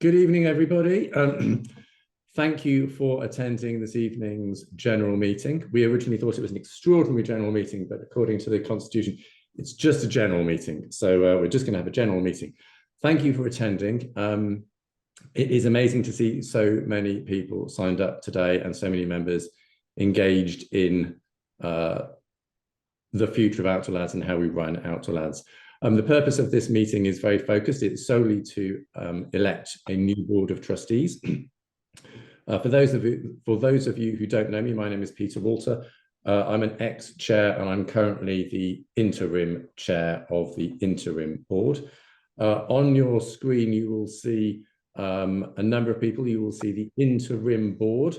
Good evening, everybody. Thank you for attending this evening's general meeting. We originally thought it was an extraordinary general meeting, but according to the Constitution, it's just a general meeting. So we're just going to have a general meeting. Thank you for attending. It is amazing to see so many people signed up today and so many members engaged in the future of Outdoor Lads and how we run Outdoor Lads. The purpose of this meeting is very focused. It's solely to elect a new board of trustees. For those of you who don't know me, my name is Peter Walter. I'm an ex-chair and I'm currently the interim chair of the interim board. On your screen, you will see a number of people. You will see the interim board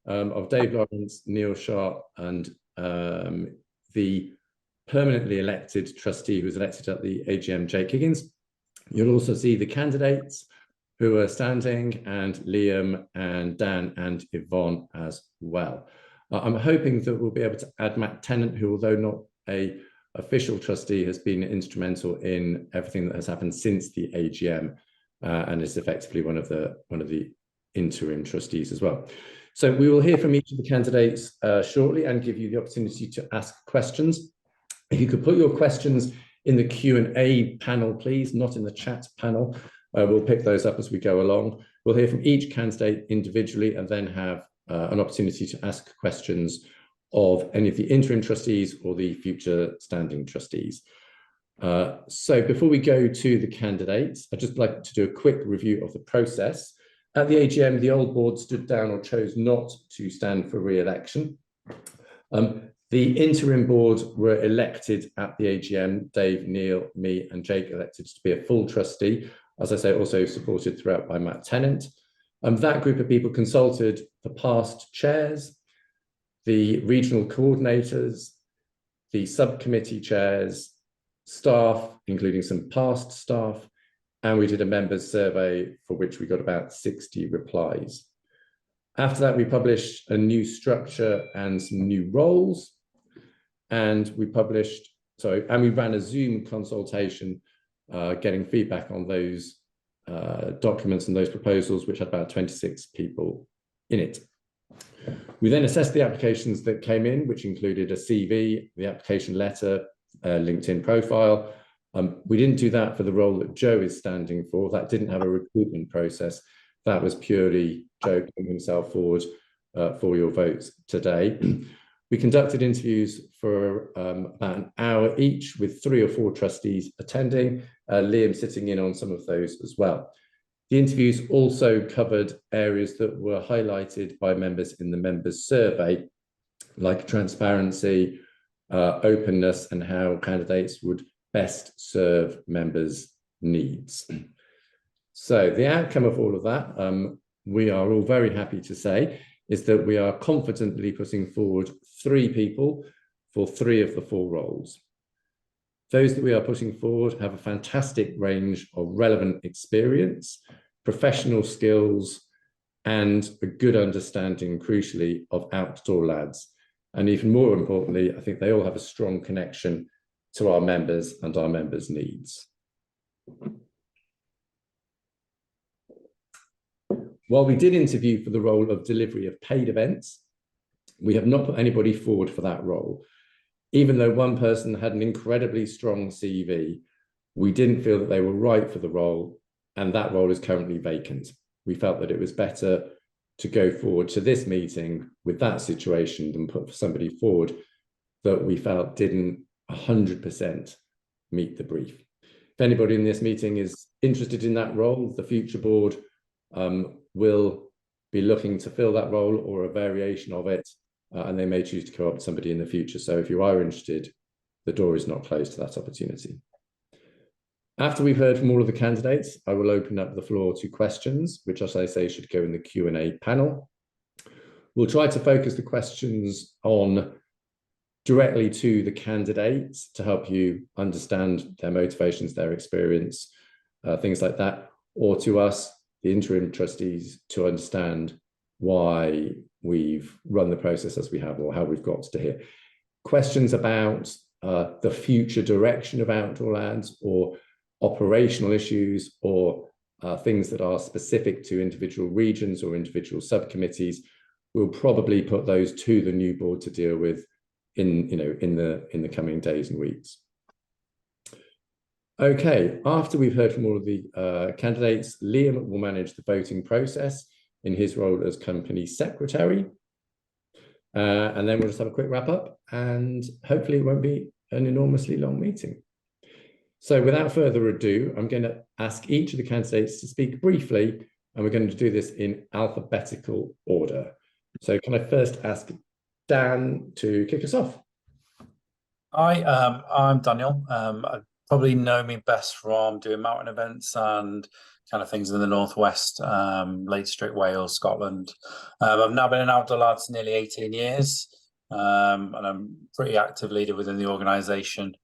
of Dave Lawrence, Neil Sharp, and the permanently elected trustee who was elected at the AGM, Jake Higgins. You'll also see the candidates who are standing, and Liam and Dan and Yvonne as well. I'm hoping that we'll be able to add Matt Tennant, who, although not an official trustee, has been instrumental in everything that has happened since the AGM and is effectively one of the interim trustees as well. So we will hear from each of the candidates shortly and give you the opportunity to ask questions. If you could put your questions in the Q&A panel, please, not in the chat panel. We'll pick those up as we go along. We'll hear from each candidate individually and then have an opportunity to ask questions of any of the interim trustees or the future standing trustees. So before we go to the candidates, I'd just like to do a quick review of the process. At the AGM, the old board stood down or chose not to stand for re-election. The interim board were elected at the AGM. Dave, Neil, me, and Jake elected to be a full trustee. As I say, also supported throughout by Matt Tennant. That group of people consulted the past chairs, the regional coordinators, the subcommittee chairs, staff, including some past staff, and we did a members survey for which we got about 60 replies. After that, we published a new structure and some new roles. And we ran a Zoom consultation, getting feedback on those documents and those proposals, which had about 26 people in it. We then assessed the applications that came in, which included a CV, the application letter, LinkedIn profile. We didn't do that for the role that Joe is standing for. That didn't have a recruitment process. That was purely Joe putting himself forward for your votes today. We conducted interviews for about an hour each with 3 or 4 trustees attending, Liam sitting in on some of those as well. The interviews also covered areas that were highlighted by members in the members survey, like transparency, openness, and how candidates would best serve members' needs. So the outcome of all of that, we are all very happy to say, is that we are confidently putting forward 3 people for 3 of the 4 roles. Those that we are putting forward have a fantastic range of relevant experience, professional skills, and a good understanding, crucially, of Outdoor Lads. And even more importantly, I think they all have a strong connection to our members and our members' needs. While we did interview for the role of delivery of paid events, we have not put anybody forward for that role. Even though one person had an incredibly strong CV, we didn't feel that they were right for the role, and that role is currently vacant. We felt that it was better to go forward to this meeting with that situation than put somebody forward that we felt didn't 100% meet the brief. If anybody in this meeting is interested in that role, the future board will be looking to fill that role or a variation of it, and they may choose to co-opt somebody in the future. So if you are interested, the door is not closed to that opportunity. After we've heard from all of the candidates, I will open up the floor to questions, which, as I say, should go in the Q&A panel. We'll try to focus the questions on directly to the candidates to help you understand their motivations, their experience, things like that, or to us, the interim trustees, to understand why we've run the process as we have or how we've got to here. Questions about the future direction of Outdoor Lads or operational issues or things that are specific to individual regions or individual subcommittees, we'll probably put those to the new board to deal with in the coming days and weeks. Okay, after we've heard from all of the candidates, Liam will manage the voting process in his role as company secretary. And then we'll just have a quick wrap up, and hopefully it won't be an enormously long meeting. So without further ado, I'm going to ask each of the candidates to speak briefly, and we're going to do this in alphabetical order. So can I first ask Dan to kick us off? Hi, I'm Daniel. I probably know me best from doing mountain events and kind of things in the Northwest, Lake District, Wales, Scotland. I've now been an outdoor lad for nearly 18 years, and I'm a pretty active leader within the organisation.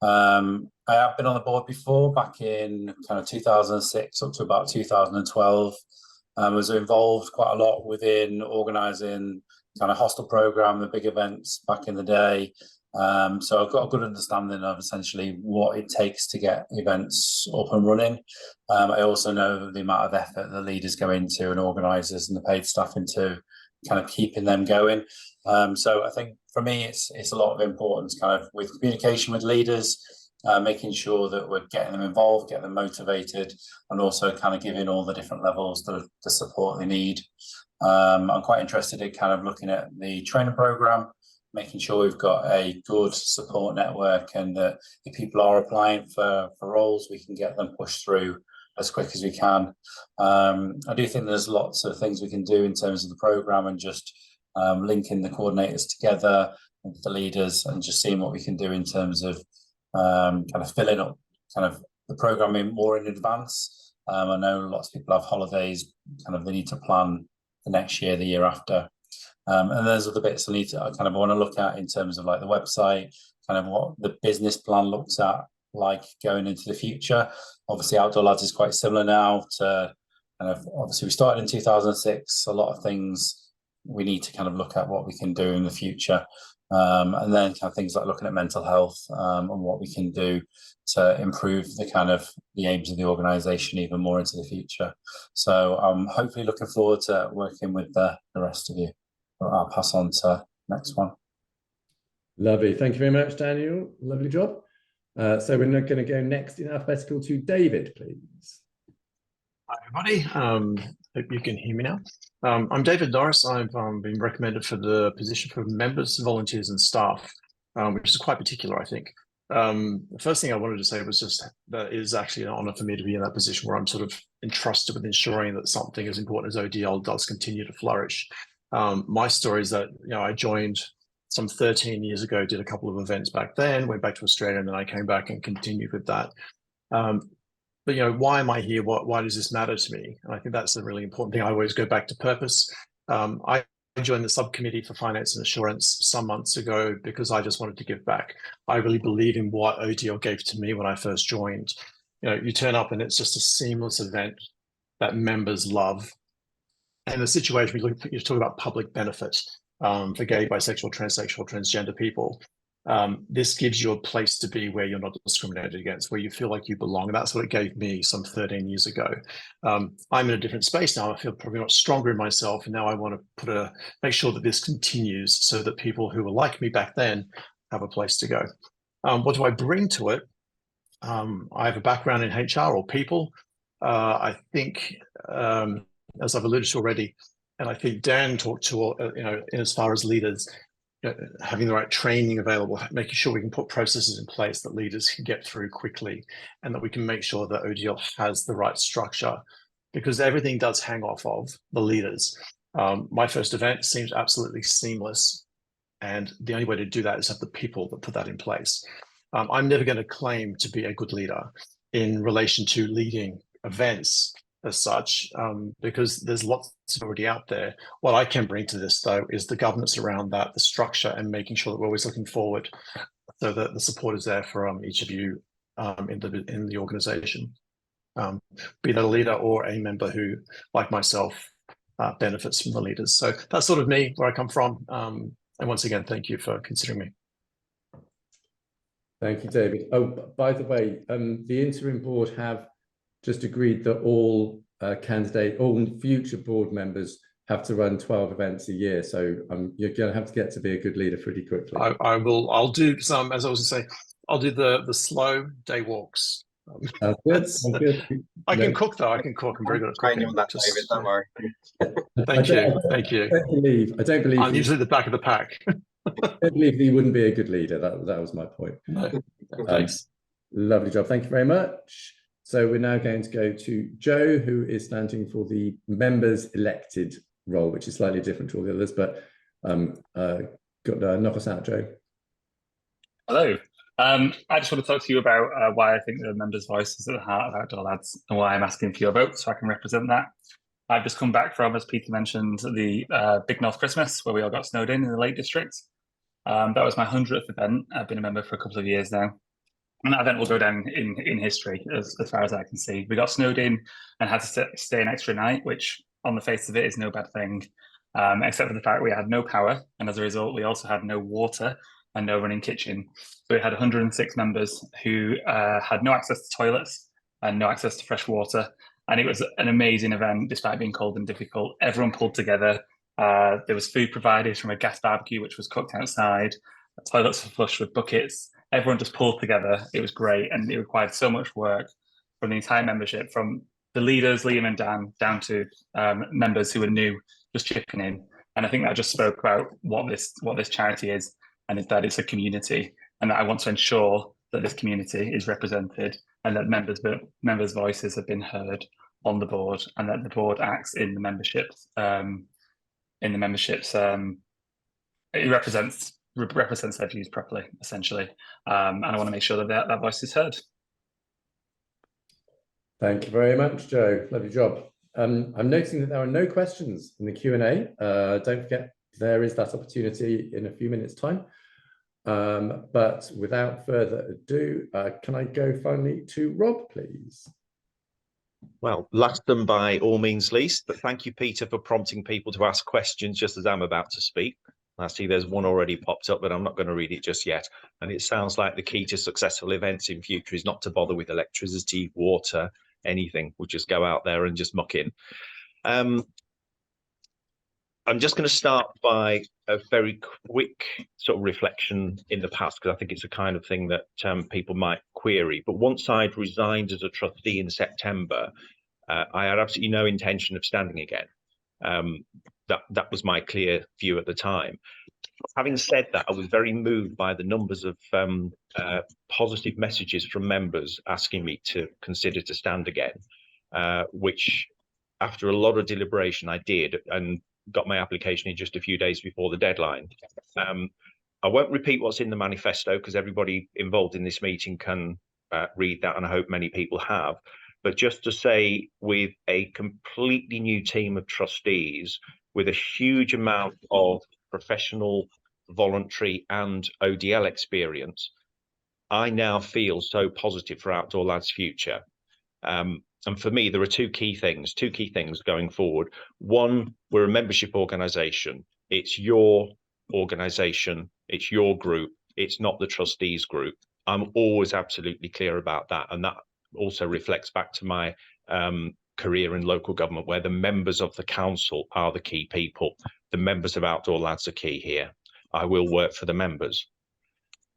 I have been on the board before, back in kind of 2006 up to about 2012. I was involved quite a lot within organising kind of hostel programme, the big events back in the day. So I've got a good understanding of essentially what it takes to get events up and running. I also know the amount of effort the leaders go into and organisers and the paid staff into kind of keeping them going. So I think for me, it's a lot of importance kind of with communication with leaders, making sure that we're getting them involved, getting them motivated, and also kind of giving all the different levels the support they need. I'm quite interested in kind of looking at the training programme, making sure we've got a good support network, and that if people are applying for roles, we can get them pushed through as quick as we can. I do think there's lots of things we can do in terms of the programme, and just linking the coordinators together with the leaders, and just seeing what we can do in terms of kind of filling up kind of the programming more in advance. I know lots of people have holidays, kind of they need to plan the next year, the year after. And there's other bits I kind of want to look at in terms of like the website, kind of what the business plan looks at like going into the future. Obviously, Outdoor Lads is quite similar now to kind of, obviously we started in 2006. A lot of things we need to kind of look at what we can do in the future. And then kind of things like looking at mental health and what we can do to improve the aims of the organisation even more into the future. So I'm hopefully looking forward to working with the rest of you. I'll pass on to the next one. Lovely. Thank you very much, Daniel. Lovely job. So we're going to go next in alphabetical to David, please. Hi, everybody. Hope you can hear me now. I'm David Norris. I've been recommended for the position for members, volunteers, and staff, which is quite particular, I think. The first thing I wanted to say was just that it is actually an honour for me to be in that position where I'm sort of entrusted with ensuring that something as important as ODL does continue to flourish. My story is that I joined some 13 years ago, did a couple of events back then, went back to Australia, and then I came back and continued with that. But why am I here? Why does this matter to me? And I think that's a really important thing. I always go back to purpose. I joined the subcommittee for finance and assurance some months ago because I just wanted to give back. I really believe in what ODL gave to me when I first joined. You turn up and it's just a seamless event that members love. And the situation, you talk about public benefit for gay, bisexual, transsexual, transgender people. This gives you a place to be where you're not discriminated against, where you feel like you belong. And that's what it gave me some 13 years ago. I'm in a different space now. I feel probably much stronger in myself. And now I want to make sure that this continues so that people who were like me back then have a place to go. What do I bring to it? I have a background in HR or people. I think, as I've alluded to already, and I think Dan talked to, in as far as leaders, having the right training available, making sure we can put processes in place that leaders can get through quickly, and that we can make sure that ODL has the right structure, because everything does hang off of the leaders. My first event seems absolutely seamless, and the only way to do that is have the people that put that in place. I'm never going to claim to be a good leader in relation to leading events as such, because there's lots already out there. What I can bring to this, though, is the governance around that, the structure, and making sure that we're always looking forward, so that the support is there for each of you in the organisation, be that a leader or a member who, like myself, benefits from the leaders. So that's sort of me, where I come from. And once again, thank you for considering me. Thank you, David. Oh, by the way, the interim board have just agreed that all all future board members have to run 12 events a year. So you're going to have to get to be a good leader pretty quickly. I'll do some, as I was going to say, I'll do the slow day walks. Good. Good. I can cook though. I can cook. I'm very good at cooking. On that, David, don't worry. Thank you. I don't believe. I'm usually the back of the pack. I don't believe that you wouldn't be a good leader. That was my point. No, thanks. Lovely job. Thank you very much. So we're now going to go to Joe, who is standing for the members elected role, which is slightly different to all the others, but knock us out, Joe. Hello. I just want to talk to you about why I think the members' voice is at the heart of Outdoor Lads and why I'm asking for your vote so I can represent that. I've just come back from, as Peter mentioned, the Big North Christmas, where we all got snowed in the Lake District. That was my 100th event. I've been a member for a couple of years now. And that event will go down in history as far as I can see. We got snowed in and had to stay an extra night, which on the face of it is no bad thing, except for the fact we had no power. And as a result, we also had no water and no running kitchen. So we had 106 members who had no access to toilets and no access to fresh water. And it was an amazing event, despite being cold and difficult. Everyone pulled together. There was food provided from a gas barbecue, which was cooked outside. Toilets were flushed with buckets. Everyone just pulled together. It was great. And it required so much work from the entire membership, from the leaders, Liam and Dan, down to members who were new, just chipping in. And I think that just spoke about what this charity is, and that it's a community, and that I want to ensure that this community is represented and that members' voices have been heard on the board, and that the board acts in the memberships. It represents their views properly, essentially, and I want to make sure that that voice is heard. Thank you very much, Joe. Lovely job. I'm noticing that there are no questions in the Q&A. Don't forget, there is that opportunity in a few minutes' time. But without further ado, can I go finally to Rob, please? Well, last and by all means least, but thank you, Peter, for prompting people to ask questions just as I'm about to speak. I see there's one already popped up, but I'm not going to read it just yet. And it sounds like the key to successful events in future is not to bother with electricity, water, anything. We'll just go out there and just muck in. I'm just going to start by a very quick sort of reflection in the past, because I think it's a kind of thing that people might query. But once I'd resigned as a trustee in September, I had absolutely no intention of standing again. That was my clear view at the time. Having said that, I was very moved by the numbers of positive messages from members asking me to consider to stand again, which after a lot of deliberation I did, and got my application in just a few days before the deadline. I won't repeat what's in the manifesto because everybody involved in this meeting can read that, and I hope many people have. But just to say, with a completely new team of trustees, with a huge amount of professional, voluntary and ODL experience, I now feel so positive for Outdoor Lads' future. And for me, there are two key things going forward. One, we're a membership organisation. It's your organisation. It's your group. It's not the trustees group. I'm always absolutely clear about that. And that also reflects back to my career in local government, where the members of the council are the key people. The members of Outdoor Lads are key here. I will work for the members.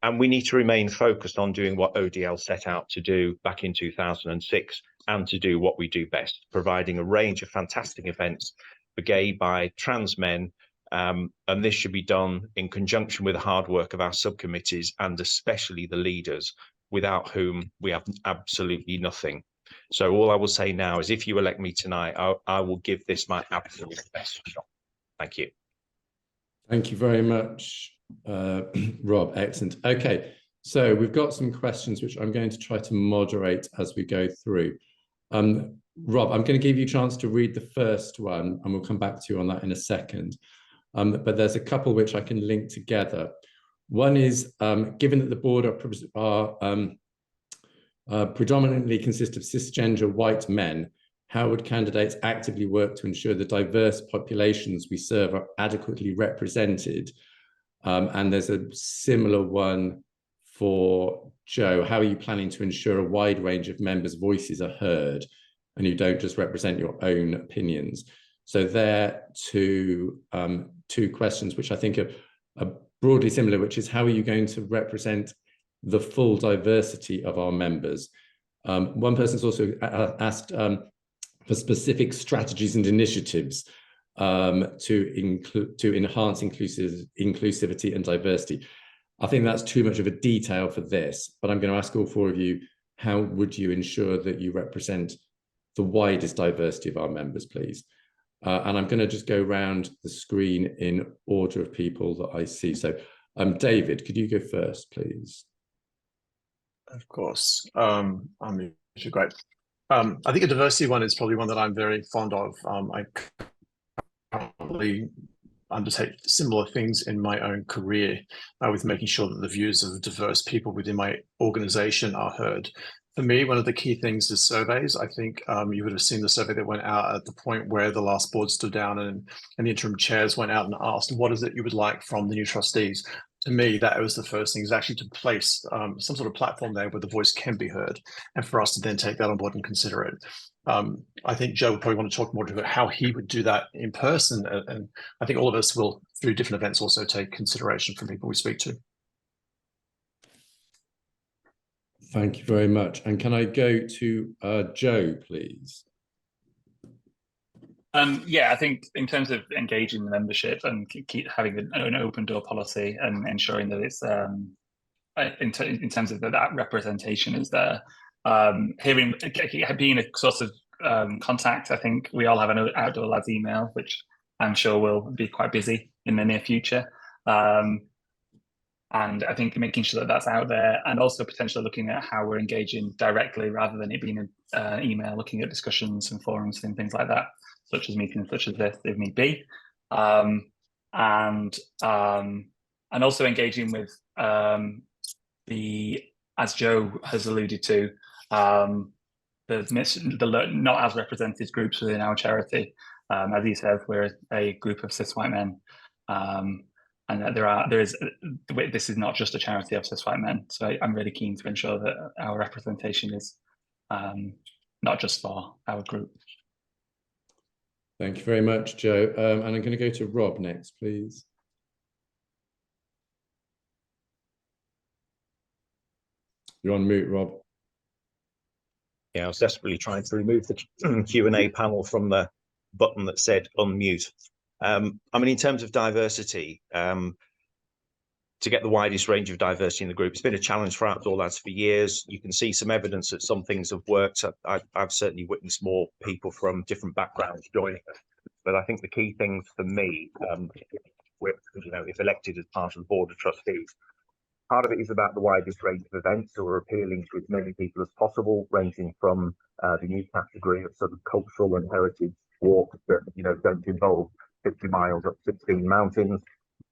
And we need to remain focused on doing what ODL set out to do back in 2006, and to do what we do best, providing a range of fantastic events for gay, bi, trans men. And this should be done in conjunction with the hard work of our subcommittees, and especially the leaders, without whom we have absolutely nothing. So all I will say now is, if you elect me tonight, I will give this my absolute best shot. Thank you. Thank you very much, Rob. Excellent. Okay, so we've got some questions which I'm going to try to moderate as we go through. Rob, I'm going to give you a chance to read the first one, and we'll come back to you on that in a second. But there's a couple which I can link together. One is, given that the board predominantly consist of cisgender white men, how would candidates actively work to ensure the diverse populations we serve are adequately represented? And there's a similar one for Joe, how are you planning to ensure a wide range of members' voices are heard and you don't just represent your own opinions? So they're two questions which I think are broadly similar, which is how are you going to represent the full diversity of our members? One person's also asked for specific strategies and initiatives to enhance inclusivity and diversity. I think that's too much of a detail for this, but I'm going to ask all four of you, how would you ensure that you represent the widest diversity of our members, please? And I'm going to just go around the screen in order of people that I see. So, David, could you go first, please? Of course. Great. I think a diversity one is probably one that I'm very fond of. I probably undertake similar things in my own career with making sure that the views of diverse people within my organization are heard. For me, one of the key things is surveys. I think you would have seen the survey that went out at the point where the last board stood down and the interim chairs went out and asked, what is it you would like from the new trustees? To me, that was the first thing, is actually to place some sort of platform there where the voice can be heard, and for us to then take that on board and consider it. I think Joe would probably want to talk more about how he would do that in person, and I think all of us will, through different events, also take consideration from people we speak to. Thank you very much. And can I go to Joe, please? Yeah, I think in terms of engaging the membership and keep having an open door policy and ensuring that it's in terms of that representation is there. Being a source of contact, I think we all have an Outdoor Lads email, which I'm sure will be quite busy in the near future. And I think making sure that that's out there, and also potentially looking at how we're engaging directly rather than it being an email, looking at discussions and forums and things like that, such as meetings such as this, if need be. And also engaging with as Joe has alluded to, the not as represented groups within our charity. As he said, we're a group of cis white men. And that this is not just a charity of cis white men. So I'm really keen to ensure that our representation is not just for our group. Thank you very much, Joe. And I'm going to go to Rob next, please. You're on mute, Rob. Yeah, I was desperately trying to remove the Q&A panel from the button that said unmute. I mean, in terms of diversity, to get the widest range of diversity in the group, it's been a challenge for Outdoor Lads for years. You can see some evidence that some things have worked. I've certainly witnessed more people from different backgrounds joining us. But I think the key things for me, if elected as part of the Board of Trustees, part of it is about the widest range of events, so we're appealing to as many people as possible, ranging from the new category of sort of cultural and heritage walks that don't involve 50 miles up 16 mountains.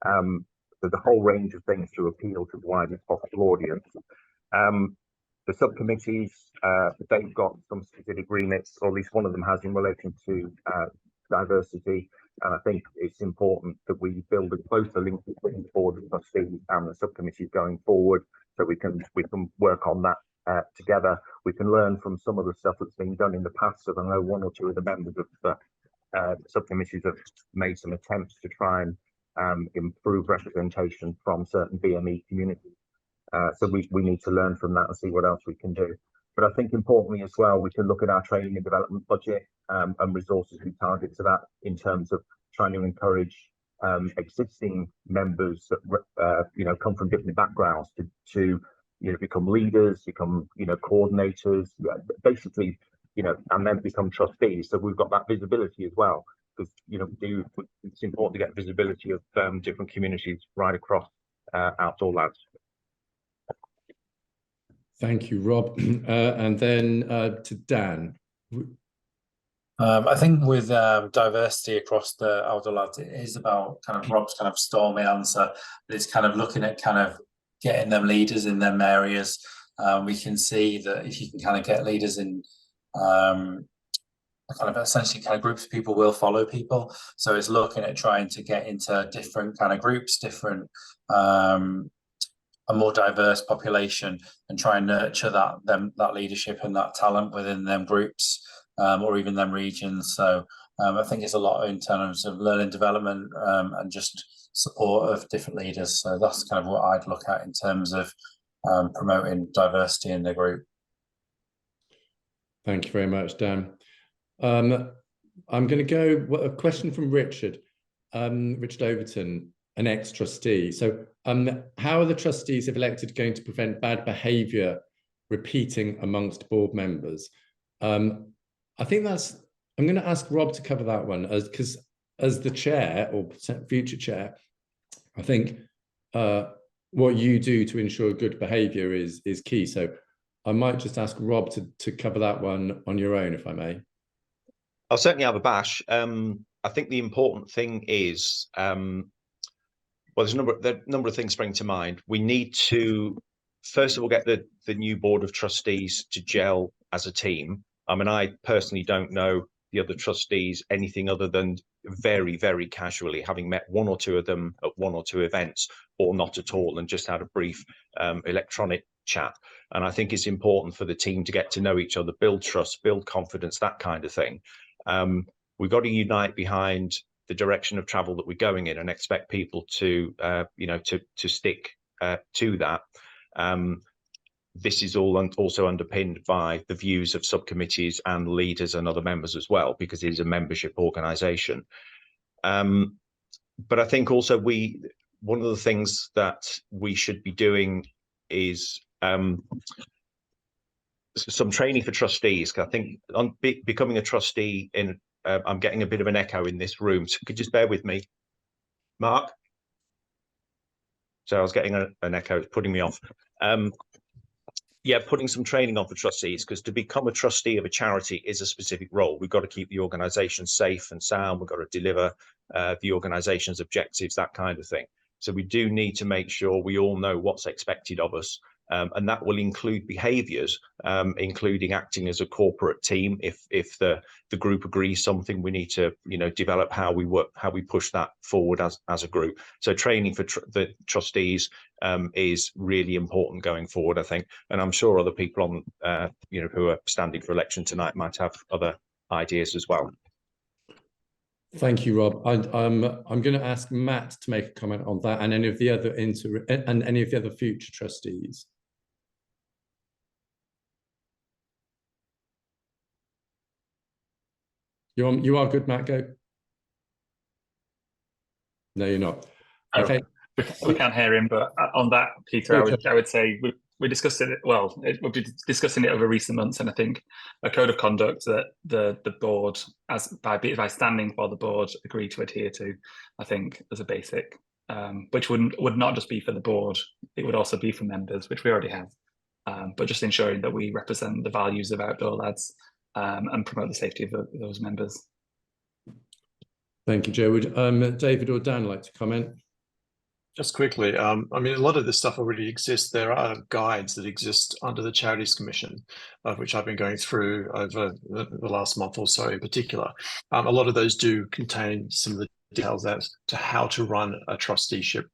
There's a whole range of things to appeal to the widest possible audience. The subcommittees, they've got some specific remits, or at least one of them has, in relation to diversity. And I think it's important that we build a closer link between the Board of Trustees and the subcommittees going forward, so we can work on that together. We can learn from some of the stuff that's been done in the past. So I know one or two of the members of the subcommittees have made some attempts to try and improve representation from certain BME communities. So we need to learn from that and see what else we can do. But I think importantly as well, we can look at our training and development budget and resources we target to that, in terms of trying to encourage existing members that come from different backgrounds to become leaders, become coordinators, basically, and then become trustees. So we've got that visibility as well, because it's important to get visibility of different communities right across Outdoor Lads. Thank you, Rob. And then to Dan. I think with diversity across the Outdoor Lads, it is about kind of Rob's kind of stormy answer. It's kind of looking at kind of getting them leaders in them areas. We can see that if you can kind of get leaders in kind of essentially kind of groups of people will follow people. So it's looking at trying to get into different kind of groups, different a more diverse population and try and nurture that leadership and that talent within them groups, or even them regions. So I think it's a lot in terms of learning development, and just support of different leaders. So that's kind of what I'd look at in terms of promoting diversity in the group. Thank you very much, Dan. I'm going to go a question from Richard, Richard Overton, an ex-trustee. So how are the trustees, if elected, going to prevent bad behaviour repeating amongst board members? I think I'm going to ask Rob to cover that one, because as the chair or future chair, I think what you do to ensure good behaviour is key. So I might just ask Rob to cover that one on your own, if I may. I'll certainly have a bash. I think the important thing is, well, there's a number of things spring to mind. We need to, first of all, get the new board of trustees to gel as a team. I mean, I personally don't know the other trustees anything other than very, very casually, having met one or two of them at one or two events, or not at all, and just had a brief electronic chat. And I think it's important for the team to get to know each other, build trust, build confidence, that kind of thing. We've got to unite behind the direction of travel that we're going in, and expect people to, to stick to that. This is all also underpinned by the views of subcommittees and leaders and other members as well, because it is a membership organisation. But I think also one of the things that we should be doing is some training for trustees. I think on becoming a trustee I'm getting a bit of an echo in this room, so could you just bear with me, Mark? So I was getting an echo, it's putting me off. Yeah, putting some training on for trustees, because to become a trustee of a charity is a specific role. We've got to keep the organisation safe and sound. We've got to deliver the organisation's objectives, that kind of thing. So we do need to make sure we all know what's expected of us. And that will include behaviours, including acting as a corporate team. If the group agrees something, we need to develop how we work, how we push that forward as a group. So training for the trustees is really important going forward, I think. And I'm sure other people on who are standing for election tonight might have other ideas as well. Thank you, Rob. I'm going to ask Matt to make a comment on that, and any of the other future trustees. You are good, Matt. Go. No, you're not. Okay. We can't hear him, but on that, Peter, I would say we discussed it. Well, we'll be discussing it over recent months, and I think a code of conduct that the board, by standing for the board, agreed to adhere to, I think, as a basic, which would not just be for the board, it would also be for members, which we already have, but just ensuring that we represent the values of Outdoor Lads and promote the safety of those members. Thank you, Joe. Would David or Dan like to comment? Just quickly, I mean, a lot of this stuff already exists. There are guides that exist under the Charities Commission, which I've been going through over the last month or so in particular. A lot of those do contain some of the details as to how to run a trusteeship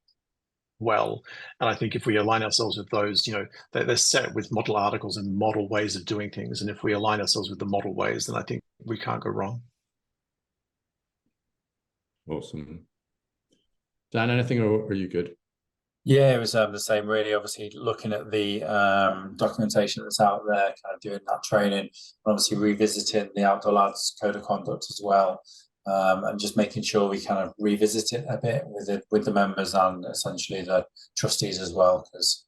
well. And I think if we align ourselves with those, they're set with model articles and model ways of doing things. And if we align ourselves with the model ways, then I think we can't go wrong. Awesome. Dan, anything, or are you good? Yeah, it was the same, really. Obviously, looking at the documentation that's out there, kind of doing that training, and obviously revisiting the Outdoor Lads Code of Conduct as well, and just making sure we kind of revisit it a bit with the members and essentially the trustees as well. Because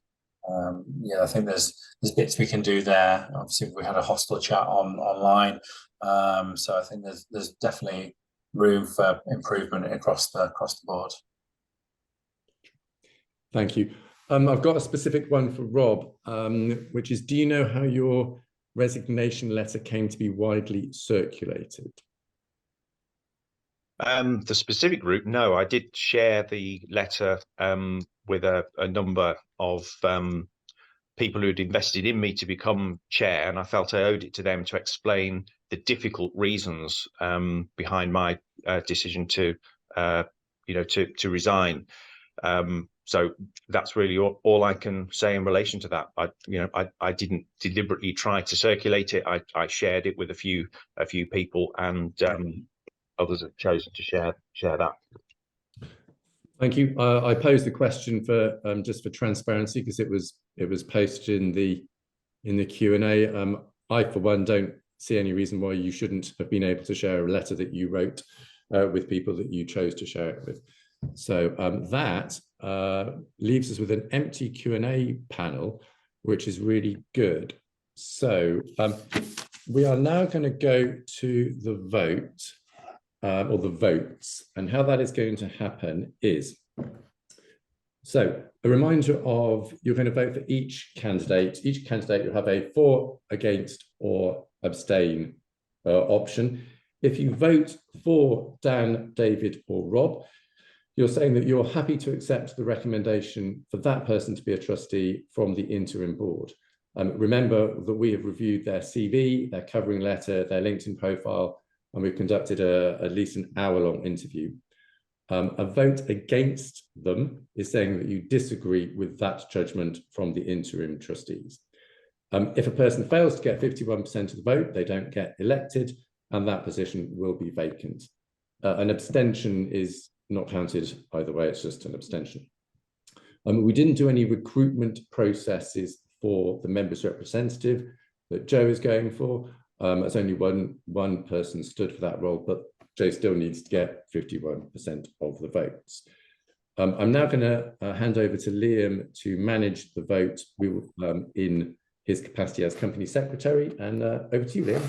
I think there's bits we can do there. Obviously, we had a hostile chat online, so I think there's definitely room for improvement across the board. Thank you. I've got a specific one for Rob, which is, do you know how your resignation letter came to be widely circulated? The specific route, no. I did share the letter with a number of people who'd invested in me to become chair, and I felt I owed it to them to explain the difficult reasons behind my decision to resign. So that's really all I can say in relation to that. I didn't deliberately try to circulate it. I shared it with a few people, and others have chosen to share that. Thank you. I posed the question for just for transparency, because it was posted in the Q&A. I, for one, don't see any reason why you shouldn't have been able to share a letter that you wrote with people that you chose to share it with. So that leaves us with an empty Q&A panel, which is really good. So we are now going to go to the vote, or the votes, and how that is going to happen is, so a reminder of, you're going to vote for each candidate. Each candidate will have a for, against, or abstain option. If you vote for Dan, David, or Rob, you're saying that you're happy to accept the recommendation for that person to be a trustee from the interim board. Remember that we have reviewed their CV, their covering letter, their LinkedIn profile, and we've conducted at least an hour-long interview. A vote against them is saying that you disagree with that judgment from the interim trustees. If a person fails to get 51% of the vote, they don't get elected, and that position will be vacant. An abstention is not counted either way, it's just an abstention. We didn't do any recruitment processes for the members' representative that Joe is going for. As only one person stood for that role, but Joe still needs to get 51% of the votes. I'm now going to hand over to Liam to manage the vote. We will, in his capacity as company secretary, and over to you, Liam.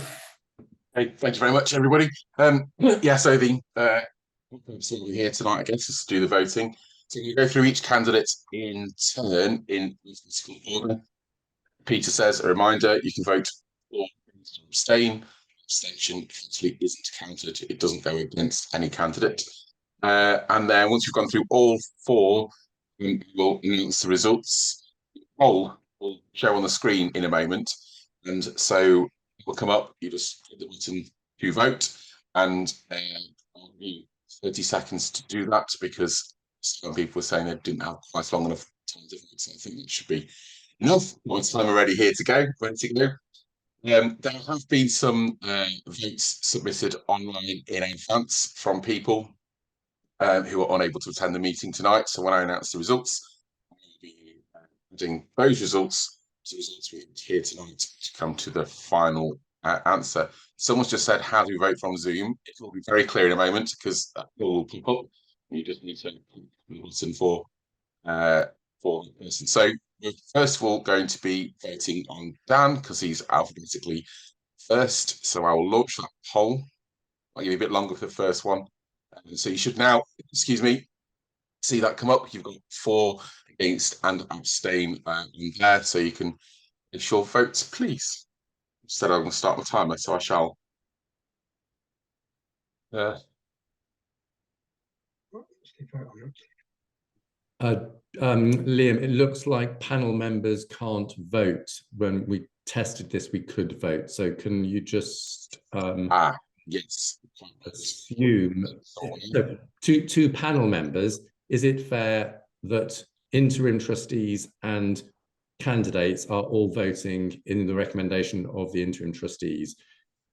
Hey, thank you very much, everybody. Yeah, so the purpose we're here tonight, I guess, is to do the voting. So you go through each candidate in turn in alphabetical order. Peter says, a reminder, you can vote for, abstain. Abstention actually isn't counted. It doesn't go against any candidate. And then once you've gone through all four, we'll announce the results. Poll will show on the screen in a moment. And so it will come up, you just hit the button to vote, and I'll give you 30 seconds to do that, because some people were saying they didn't have quite long enough time to vote, so I think it should be enough. By the time we're ready here to go, ready to go. There have been some votes submitted online in advance from people who are unable to attend the meeting tonight. So when I announce the results, I will be adding those results to the results we have here tonight to come to the final answer. Someone's just said, how do we vote from Zoom? It will be very clear in a moment, because that will pop up. You just need to listen for the person. So we're first of all going to be voting on Dan, because he's alphabetically first. So I will launch that poll. I'll give you a bit longer for the first one. So you should now, excuse me, see that come up. You've got for, against, and abstain in there. So you can make your votes, please. Instead, I'm going to start my timer, so I shall. Liam, it looks like panel members can't vote. When we tested this, we could vote. So can you just yes, assume, so to panel members, is it fair that interim trustees and candidates are all voting in the recommendation of the interim trustees?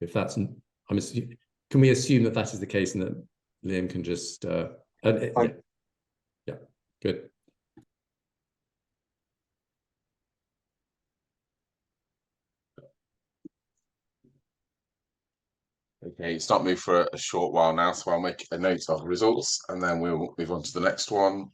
If that's, can we assume that that is the case, and that Liam can just yeah, good. Okay, it's not moved for a short while now, so I'll make a note of the results, and then we'll move on to the next one.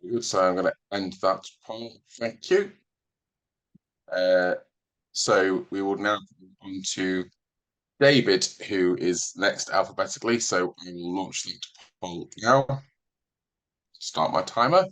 Good, so I'm going to end that poll. Thank you. So we will now move on to David, who is next alphabetically. So I will launch that poll now. Start my timer.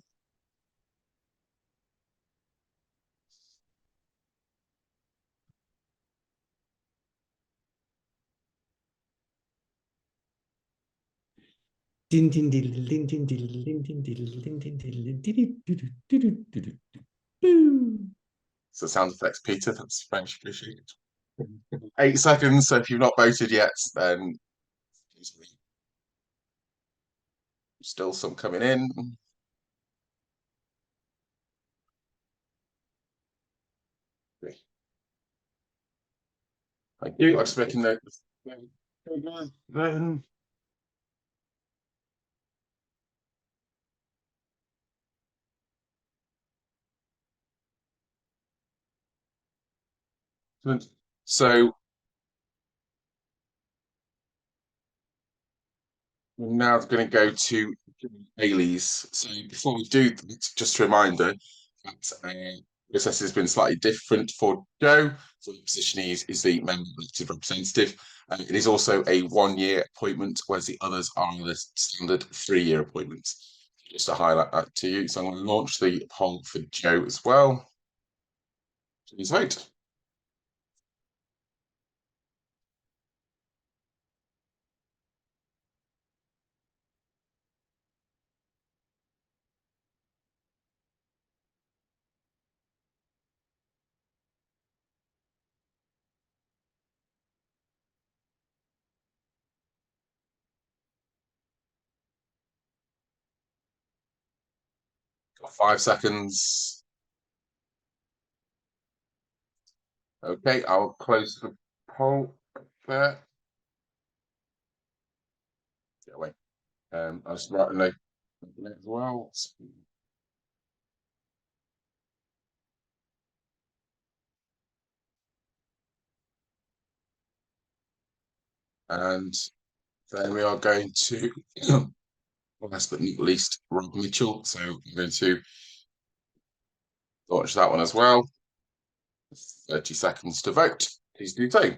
So sound effects, Peter, that's very much appreciated. 8 seconds, so if you've not voted yet, then still some coming in. Thank you. I'm just making note. So we're now going to go to Bailey's. So before we do, just a reminder that process has been slightly different for Joe. So the position is the member elected representative. It is also a 1-year appointment, whereas the others are the standard 3-year appointments. Just to highlight that to you. So I'm going to launch the poll for Joe as well. Please vote. Got 5 seconds. Okay, I'll close the poll there. Get away. I'll just write a note as well. And then we are going to, last but not least, Rob Mitchell. So I'm going to launch that one as well. 30 seconds to vote. Please do so.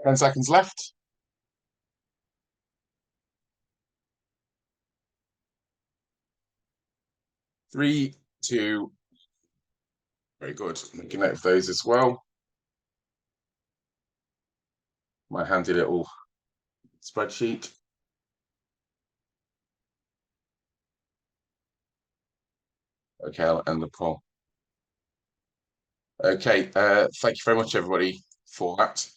Ten seconds left. Three, two. Very good. Making note of those as well. My handy little spreadsheet. Okay, I'll end the poll. Okay, thank you very much, everybody, for that.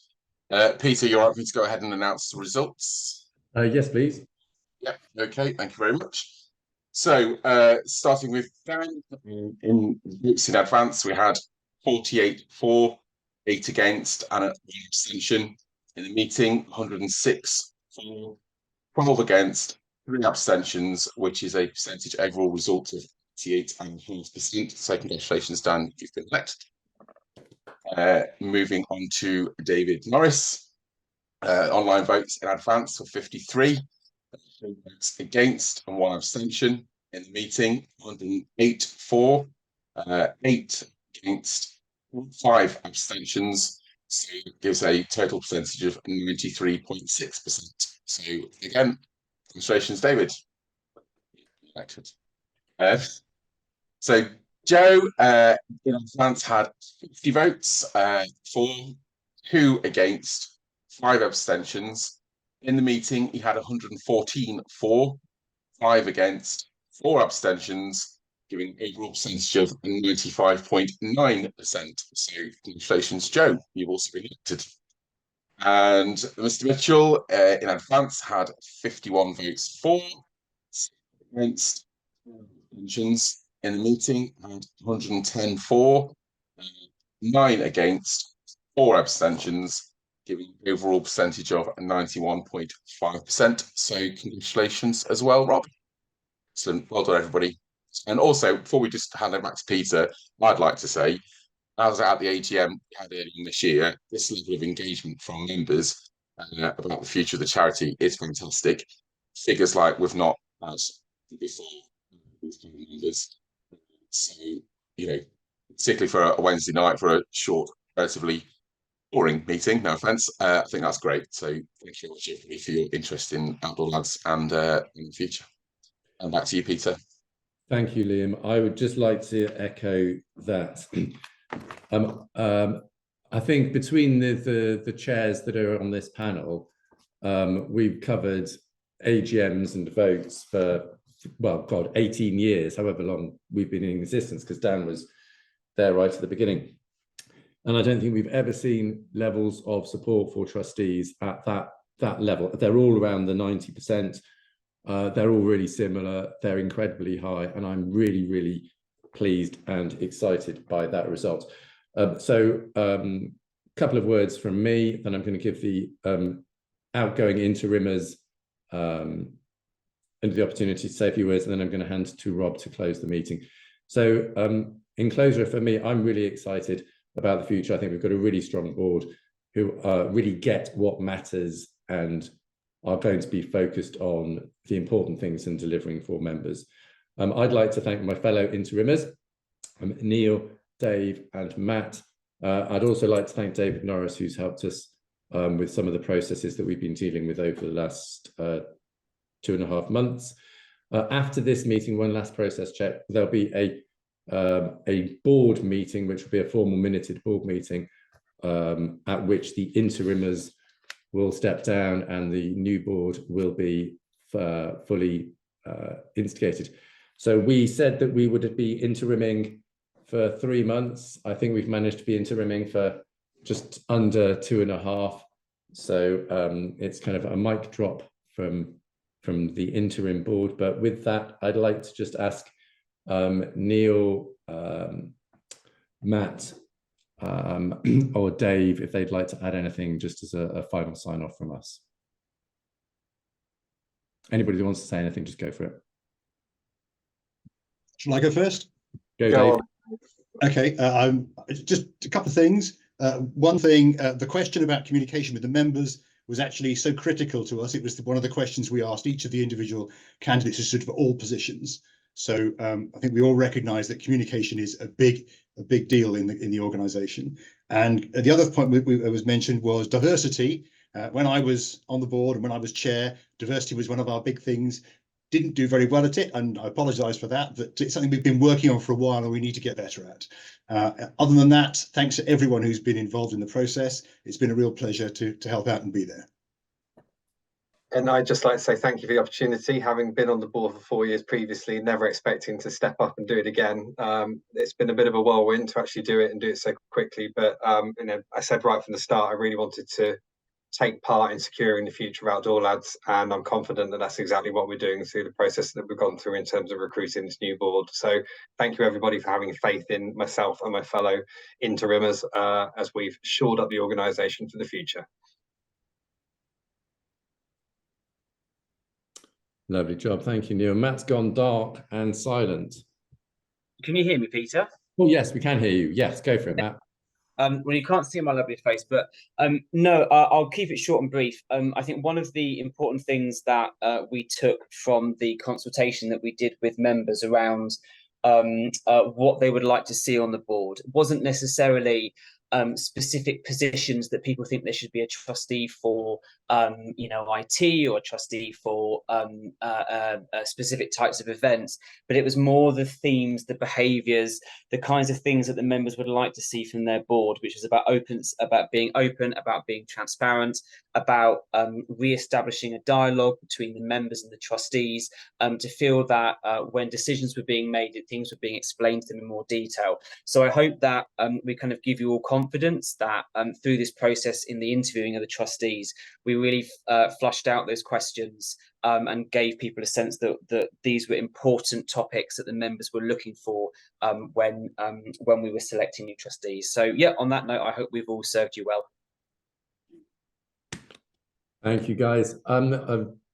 Peter, you're right for me to go ahead and announce the results. Yes, please. Yeah, okay, thank you very much. So, starting with Dan, in votes in advance, we had 48 for, 8 against, and an abstention. In the meeting, 106 for, 12 against, 3 abstentions, which is a percentage overall result of 88.5%. So, congratulations, Dan, you've been elected. Moving on to David Norris. Online votes in advance for 53. Votes against and 1 abstention. In the meeting, 108 for, 8 against, 5 abstentions. So it gives a total percentage of 93.6%. So again, congratulations, David. Elected. So Joe in advance had 50 votes for, 2 against, 5 abstentions. In the meeting, he had 114 for, 5 against, 4 abstentions, giving an overall percentage of 95.9%. So congratulations, Joe. You've also been elected. And Mr. Mitchell in advance had 51 votes for, 6 against, 4 abstentions. In the meeting, had 110 for, 9 against, 4 abstentions, giving an overall percentage of 91.5%. So congratulations as well, Rob. Excellent. Well done, everybody. And also, before we just hand it back to Peter, I'd like to say, as at the AGM we had earlier this year, this level of engagement from members about the future of the charity is fantastic. Figures like we've not had before with members. So, you know, particularly for a Wednesday night, for a short, relatively boring meeting, no offence, I think that's great. So thank you very much, everybody, for your interest in Outdoor Lads and in the future. And back to you, Peter. Thank you, Liam. I would just like to echo that I think between the chairs that are on this panel, we've covered AGMs and votes for, well, God, 18 years, however long we've been in existence, because Dan was there right at the beginning. And I don't think we've ever seen levels of support for trustees at that level. They're all around the 90%. They're all really similar. They're incredibly high. And I'm really, really pleased and excited by that result. So a couple of words from me, then I'm going to give the outgoing interimers and the opportunity to say a few words, and then I'm going to hand to Rob to close the meeting. So in closure, for me, I'm really excited about the future. I think we've got a really strong board who really get what matters and are going to be focused on the important things and delivering for members. I'd like to thank my fellow interimers, Neil, Dave and Matt. I'd also like to thank David Norris, who's helped us with some of the processes that we've been dealing with over the last 2.5 months. After this meeting, one last process check, there'll be a board meeting, which will be a formal minuted board meeting, at which the interimers will step down and the new board will be fully instigated. So we said that we would be interiming for 3 months. I think we've managed to be interiming for just under 2.5. So it's kind of a mic drop from the interim board. But with that, I'd like to just ask Neil, Matt, or Dave if they'd like to add anything just as a final sign off from us. Anybody who wants to say anything, just go for it. Shall I go first? Go, Dave. Okay, just a couple of things. One thing, the question about communication with the members was actually so critical to us. It was one of the questions we asked each of the individual candidates who stood for all positions. So I think we all recognise that communication is a big deal in the organisation. And the other point that was mentioned was diversity. When I was on the board and when I was chair, diversity was one of our big things. Didn't do very well at it, and I apologise for that, but it's something we've been working on for a while and we need to get better at. Other than that, thanks to everyone who's been involved in the process. It's been a real pleasure to help out and be there. And I'd just like to say thank you for the opportunity, having been on the board for 4 years previously, never expecting to step up and do it again. It's been a bit of a whirlwind to actually do it and do it so quickly, but you know, I said right from the start, I really wanted to take part in securing the future of Outdoor Lads, and I'm confident that that's exactly what we're doing through the process that we've gone through in terms of recruiting this new board. So thank you everybody for having faith in myself and my fellow interimers as we've shored up the organisation for the future. Lovely job, thank you, Neil. Matt's gone dark and silent. Can you hear me, Peter? Oh yes, we can hear you. Yes, go for it, Matt. Well, you can't see my lovely face, but no, I'll keep it short and brief. I think one of the important things that we took from the consultation that we did with members around what they would like to see on the board wasn't necessarily specific positions that people think there should be a trustee for, you know, IT or a trustee for specific types of events, but it was more the themes, the behaviours, the kinds of things that the members would like to see from their board, which is about being open, about being transparent, about re-establishing a dialogue between the members and the trustees, to feel that when decisions were being made, that things were being explained to them in more detail. So I hope that we kind of give you all confidence that through this process in the interviewing of the trustees, we really flushed out those questions and gave people a sense that these were important topics that the members were looking for when we were selecting new trustees. So yeah, on that note, I hope we've all served you well. Thank you, guys.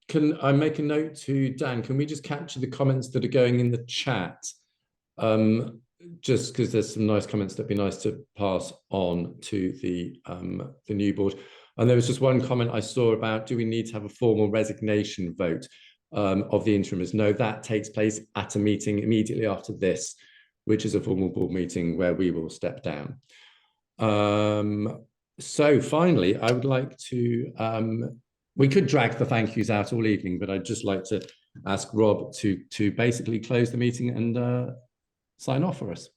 Can I make a note to Dan? Can we just capture the comments that are going in the chat? Just because there's some nice comments that'd be nice to pass on to the new board. And there was just one comment I saw about, do we need to have a formal resignation vote of the interimers? No, that takes place at a meeting immediately after this, which is a formal board meeting where we will step down. So finally, I would like to, we could drag the thank yous out all evening, but I'd just like to ask Rob to basically close the meeting and sign off for us.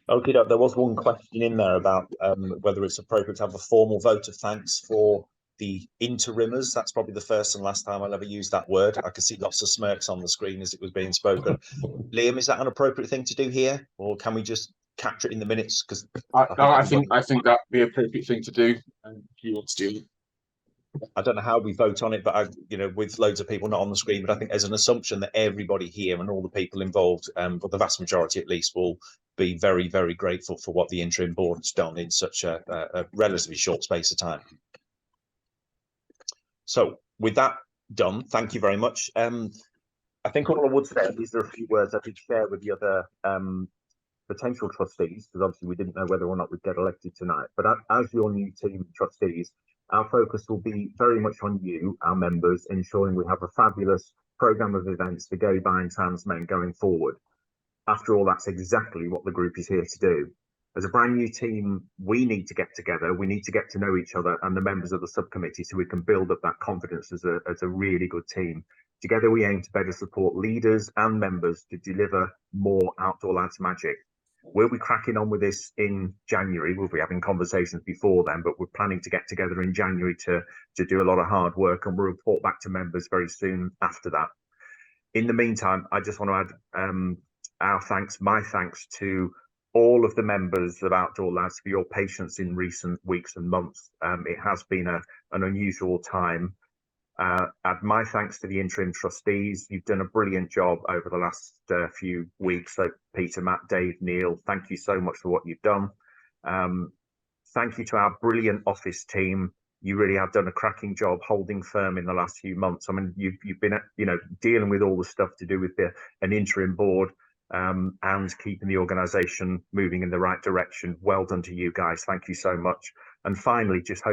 Okay, there was one question in there about whether it's appropriate to have a formal vote of thanks for the interimers. That's probably the first and last time I'll ever use that word. I could see lots of smirks on the screen as it was being spoken. Liam, is that an appropriate thing to do here, or can we just capture it in the minutes? Because I think that'd be an appropriate thing to do. And if you want to do it. I don't know how we vote on it, but with loads of people not on the screen, but I think there's an assumption that everybody here and all the people involved, but the vast majority at least, will be very, very grateful for what the interim board has done in such a relatively short space of time. So with that done, thank you very much. I think all I would say is there are a few words I could share with the other potential trustees, because obviously we didn't know whether or not we'd get elected tonight. But as your new team of trustees, our focus will be very much on you, our members, ensuring we have a fabulous programme of events for gay, bi and trans men going forward. After all, that's exactly what the group is here to do. As a brand new team, we need to get together, we need to get to know each other and the members of the subcommittee so we can build up that confidence as a really good team. Together, we aim to better support leaders and members to deliver more Outdoor Lads magic. We'll be cracking on with this in January. We'll be having conversations before then, but we're planning to get together in January to do a lot of hard work, and we'll report back to members very soon after that. In the meantime, I just want to add my thanks to all of the members of Outdoor Lads for your patience in recent weeks and months. It has been an unusual time. Add my thanks to the interim trustees. You've done a brilliant job over the last few weeks. So Peter, Matt, Dave, Neil, thank you so much for what you've done. Thank you to our brilliant office team. You really have done a cracking job holding firm in the last few months. I mean, you've been dealing with all the stuff to do with an interim board and keeping the organisation moving in the right direction. Well done to you guys. Thank you so much. And finally, just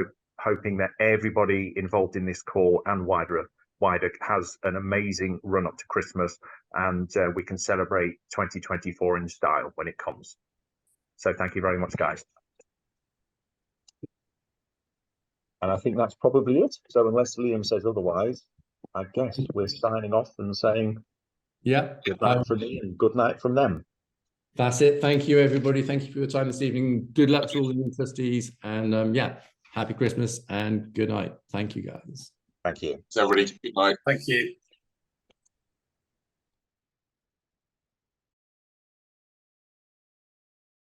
hoping that everybody involved in this call and wider has an amazing run up to Christmas, and we can celebrate 2024 in style when it comes. So thank you very much, guys. And I think that's probably it. So unless Liam says otherwise, I guess we're signing off and saying good night from me and good night from them. That's it. Thank you, everybody. Thank you for your time this evening. Good luck to all the new trustees, and happy Christmas and good night. Thank you, guys. Thank you. So everybody, good night. Thank you.